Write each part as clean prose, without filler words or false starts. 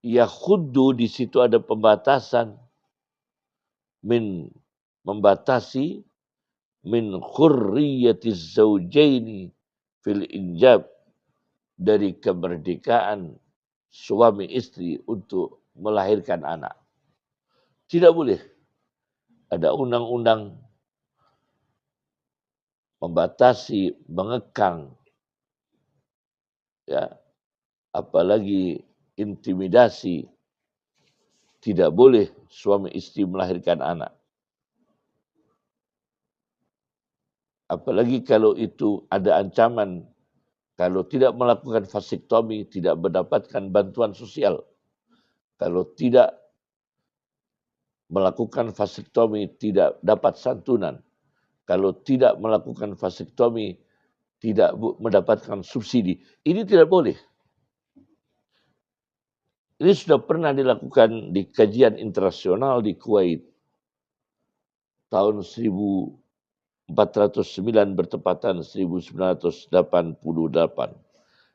yakhuddu, di situ ada pembatasan, membatasi min khurriyatiz zaujaini fil injab, dari kemerdekaan suami istri untuk melahirkan anak. Tidak boleh ada undang-undang membatasi, mengekang, ya, apalagi intimidasi. Tidak boleh suami istri melahirkan anak. Apalagi kalau itu ada ancaman, kalau tidak melakukan vasektomi tidak mendapatkan bantuan sosial. Kalau tidak melakukan vasektomi tidak dapat santunan. Kalau tidak melakukan vasektomi tidak mendapatkan subsidi. Ini tidak boleh. Ini sudah pernah dilakukan di kajian internasional di Kuwait tahun 1409 bertepatan 1988.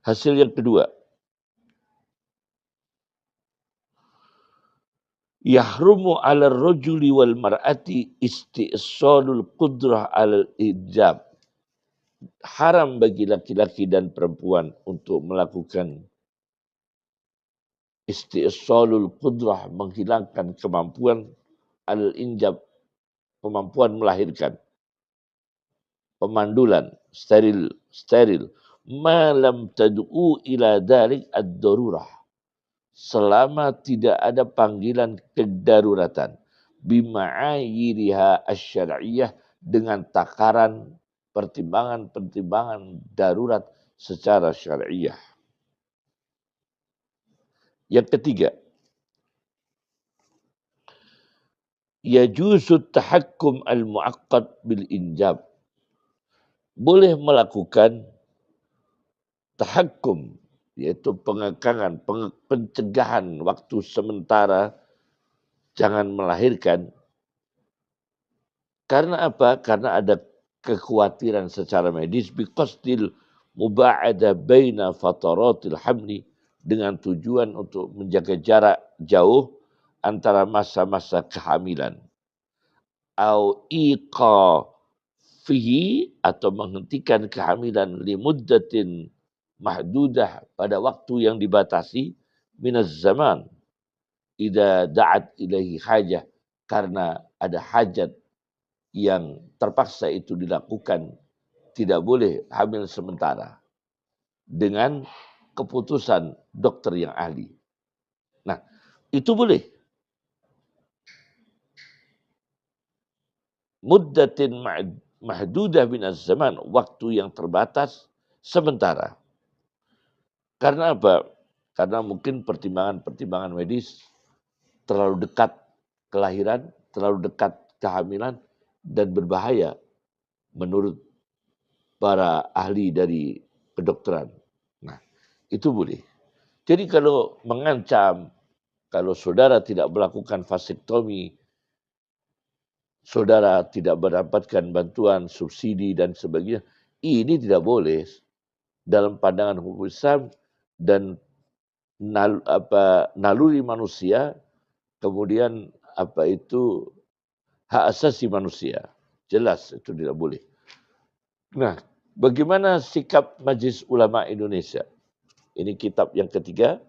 Hasil yang kedua, yahrumu 'ala ar-rajuli wal mar'ati isti'salul qudrah 'alal ijab. Haram bagi laki-laki dan perempuan untuk melakukan isti'salul qudrah, menghilangkan kemampuan al-injab, kemampuan melahirkan, pemandulan, steril, malam tad'u ila dalik ad-darurah, selama tidak ada panggilan kedaruratan, bima'ayiriha asy-syar'iyyah, dengan takaran pertimbangan-pertimbangan darurat secara syariah. Yang ketiga, yajuzu tahakkum al-mu'aqqad bil injab. Boleh melakukan tahakkum, yaitu pengekangan, pencegahan waktu sementara jangan melahirkan. Karena apa? Karena ada kekhawatiran secara medis, biqasdil muba'ada baina fataratil hamli, dengan tujuan untuk menjaga jarak jauh antara masa-masa kehamilan. Au iqa fihi, atau menghentikan kehamilan limuddatin mahdudah, pada waktu yang dibatasi, minaz zaman idza da'at ilaihi hajah, karena ada hajat yang terpaksa itu dilakukan. Tidak boleh hamil sementara dengan keputusan dokter yang ahli. Nah, itu boleh. Muddatin mahdudah minaz zaman, waktu yang terbatas sementara. Karena apa? Karena mungkin pertimbangan-pertimbangan medis, terlalu dekat kelahiran, terlalu dekat kehamilan, dan berbahaya menurut para ahli dari kedokteran. Nah, itu boleh. Jadi kalau mengancam, kalau saudara tidak melakukan vasektomi, saudara tidak mendapatkan bantuan, subsidi, dan sebagainya, ini tidak boleh dalam pandangan hukum Islam dan naluri manusia, kemudian hak asasi manusia. Jelas itu tidak boleh. Nah, bagaimana sikap Majelis Ulama Indonesia? Ini kitab yang ketiga.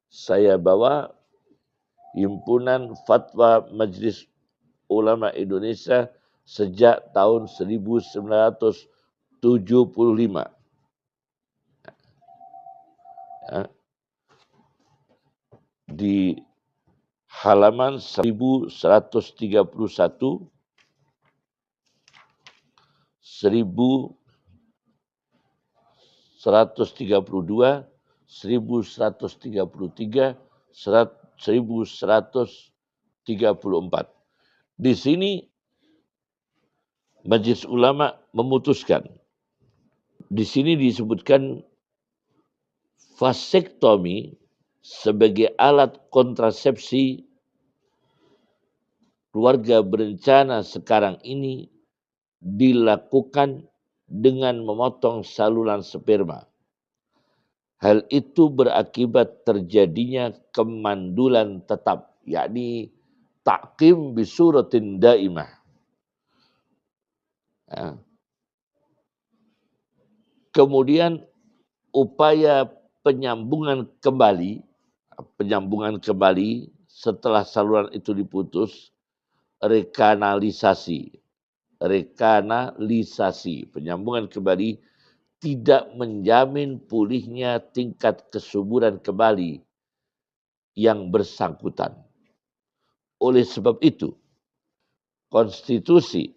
Saya bawa Himpunan Fatwa Majelis Ulama Indonesia sejak tahun 1975. Ya. Di halaman 1131, 1132, 1133, 1134. Di sini Majelis Ulama memutuskan. Di sini disebutkan vasektomi sebagai alat kontrasepsi keluarga berencana sekarang ini dilakukan dengan memotong saluran sperma hal itu berakibat terjadinya kemandulan tetap, yakni ta'kim bisuratin daimah. Ya. Kemudian upaya penyambungan kembali setelah saluran itu diputus, rekanalisasi, penyambungan kembali tidak menjamin pulihnya tingkat kesuburan kembali yang bersangkutan. Oleh sebab itu, konstitusi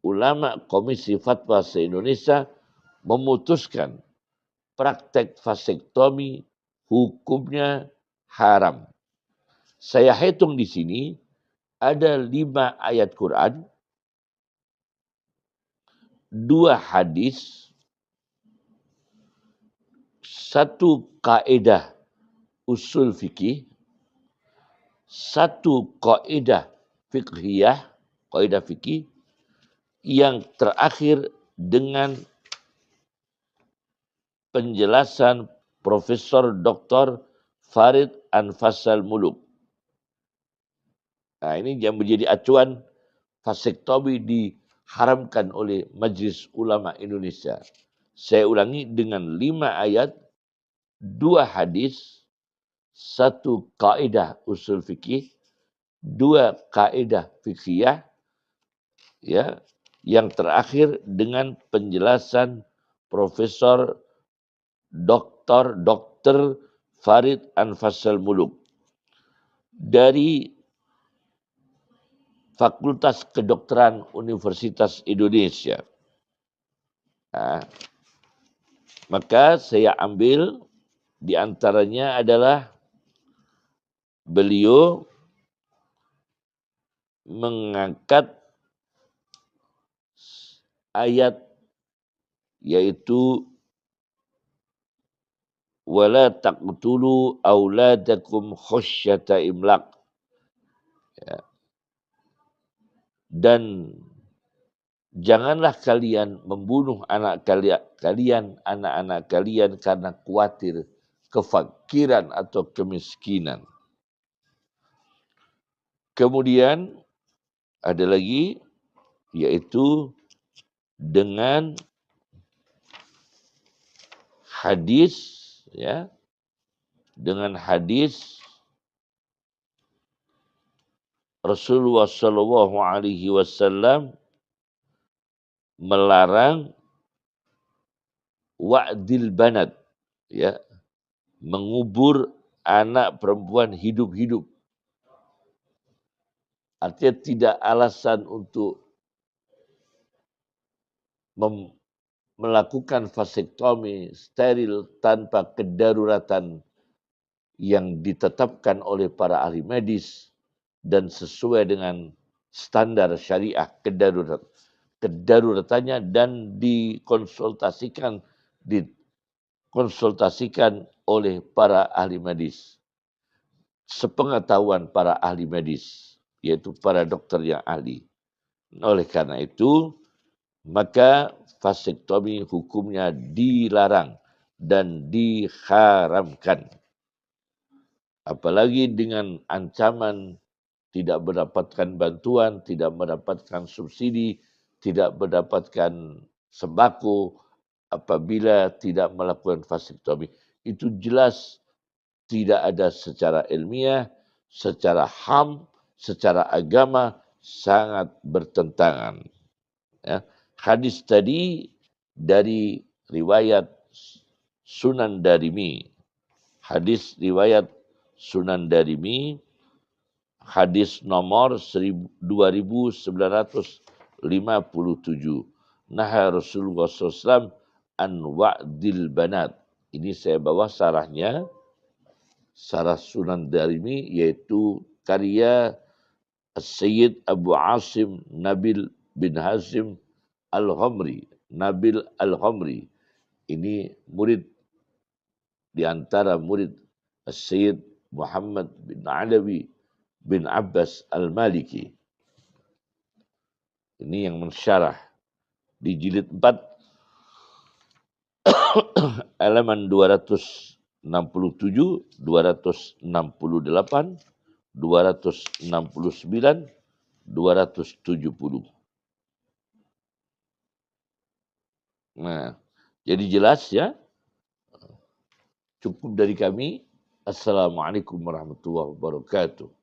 ulama Komisi Fatwa se-Indonesia memutuskan praktek vasektomi hukumnya haram. Saya hitung di sini ada 5 ayat Quran, 2 hadis, 1 kaidah usul fikih, 1 kaidah fiqhiyah, kaidah fikih, yang terakhir dengan penjelasan Profesor Dr. Farid Anfasal Muluk. Nah, ini yang menjadi acuan vasektomi diharamkan oleh Majelis Ulama Indonesia. Saya ulangi, dengan 5 ayat, 2 hadis, 1 kaidah usul fikih, 2 kaidah fiqhiyah, ya, yang terakhir dengan penjelasan Profesor Dr. Farid Anfasal Muluk dari Fakultas Kedokteran Universitas Indonesia. Nah, maka saya ambil di antaranya adalah beliau mengangkat ayat yaitu wala taqtulu auladakum khasyata imlaq, ya. Dan janganlah kalian membunuh anak-anak kalian karena khawatir kefakiran atau kemiskinan. Kemudian ada lagi yaitu dengan hadis, ya, dengan hadis Rasulullah Shallallahu Alaihi Wasallam melarang wa'dil banat, ya, mengubur anak perempuan hidup-hidup. Artinya tidak alasan untuk melakukan vasektomi steril tanpa kedaruratan yang ditetapkan oleh para ahli medis dan sesuai dengan standar syariah kedaruratannya dan dikonsultasikan oleh para ahli medis, sepengetahuan para ahli medis, yaitu para dokter yang ahli. Oleh karena itu, maka vasektomi hukumnya dilarang dan diharamkan. Apalagi dengan ancaman tidak mendapatkan bantuan, tidak mendapatkan subsidi, tidak mendapatkan sembako apabila tidak melakukan vasektomi. Itu jelas tidak ada secara ilmiah, secara HAM, secara agama sangat bertentangan. Ya. Hadis tadi dari riwayat Sunan Darimi. Hadis riwayat Sunan Darimi, hadis nomor 2957. Nah Rasulullah SAW an wa'dil banat. Ini saya bawa sarahnya, sarah Sunan Darimi, yaitu karya Sayyid Abu Asim Nabil bin Hazim Al-Ghamri. Nabil Al-Ghamri. Ini murid di antara murid Sayyid Muhammad bin Alawi bin Abbas Al-Maliki. Ini yang mensyarah di jilid 4 halaman 267, 268, 269, 270. Nah, jadi jelas ya. Cukup dari kami. Assalamualaikum warahmatullahi wabarakatuh.